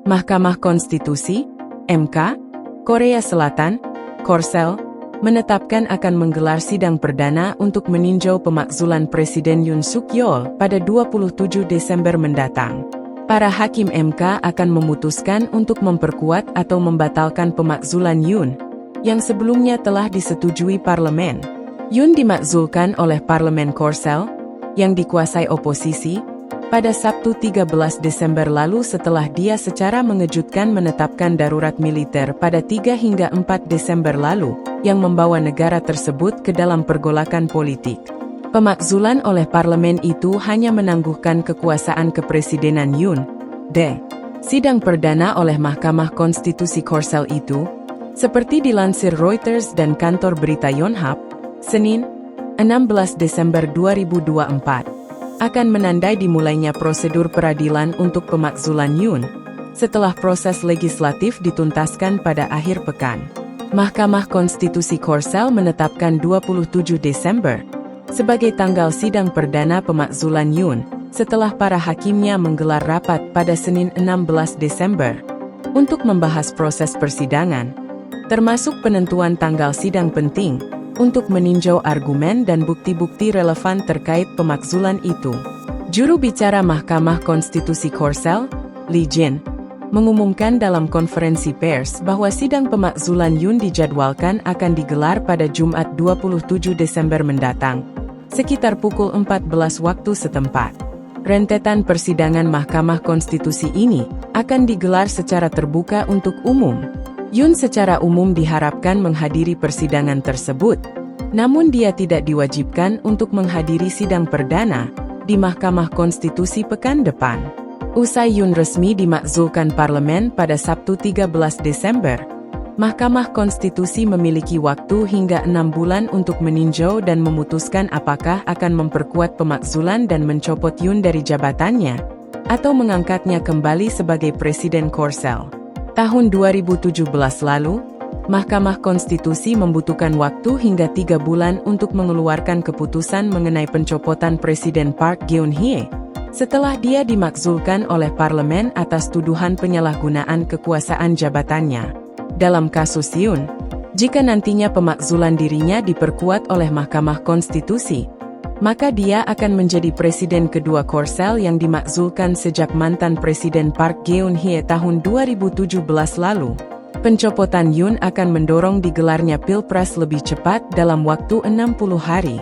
Mahkamah Konstitusi, MK, Korea Selatan, Korsel, menetapkan akan menggelar sidang perdana untuk meninjau pemakzulan Presiden Yoon Suk Yeol pada 27 Desember mendatang. Para hakim MK akan memutuskan untuk memperkuat atau membatalkan pemakzulan Yoon, yang sebelumnya telah disetujui parlemen. Yoon dimakzulkan oleh Parlemen Korsel, yang dikuasai oposisi, pada Sabtu 13 Desember lalu setelah dia secara mengejutkan menetapkan darurat militer pada 3 hingga 4 Desember lalu, yang membawa negara tersebut ke dalam pergolakan politik. Pemakzulan oleh parlemen itu hanya menangguhkan kekuasaan kepresidenan Yoon. Sidang perdana oleh Mahkamah Konstitusi Korsel itu, seperti dilansir Reuters dan kantor berita Yonhap, Senin, 16 Desember 2024. Akan menandai dimulainya prosedur peradilan untuk pemakzulan Yoon, setelah proses legislatif dituntaskan pada akhir pekan. Mahkamah Konstitusi Korsel menetapkan 27 Desember sebagai tanggal sidang perdana pemakzulan Yoon, setelah para hakimnya menggelar rapat pada Senin 16 Desember untuk membahas proses persidangan, termasuk penentuan tanggal sidang penting, untuk meninjau argumen dan bukti-bukti relevan terkait pemakzulan itu. Juru bicara Mahkamah Konstitusi Korsel, Lee Jin, mengumumkan dalam konferensi pers bahwa sidang pemakzulan Yoon dijadwalkan akan digelar pada Jumat 27 Desember mendatang, sekitar pukul 14 waktu setempat. Rentetan persidangan Mahkamah Konstitusi ini akan digelar secara terbuka untuk umum. Yoon secara umum diharapkan menghadiri persidangan tersebut, namun dia tidak diwajibkan untuk menghadiri sidang perdana di Mahkamah Konstitusi pekan depan. Usai Yoon resmi dimakzulkan parlemen pada Sabtu 13 Desember, Mahkamah Konstitusi memiliki waktu hingga 6 bulan untuk meninjau dan memutuskan apakah akan memperkuat pemakzulan dan mencopot Yoon dari jabatannya, atau mengangkatnya kembali sebagai Presiden Korsel. Tahun 2017 lalu, Mahkamah Konstitusi membutuhkan waktu hingga 3 bulan untuk mengeluarkan keputusan mengenai pencopotan Presiden Park Geun-hye, setelah dia dimakzulkan oleh parlemen atas tuduhan penyalahgunaan kekuasaan jabatannya. Dalam kasus Yoon, jika nantinya pemakzulan dirinya diperkuat oleh Mahkamah Konstitusi, maka dia akan menjadi presiden kedua Korsel yang dimakzulkan sejak mantan Presiden Park Geun-hye tahun 2017 lalu. Pencopotan Yoon akan mendorong digelarnya pilpres lebih cepat dalam waktu 60 hari.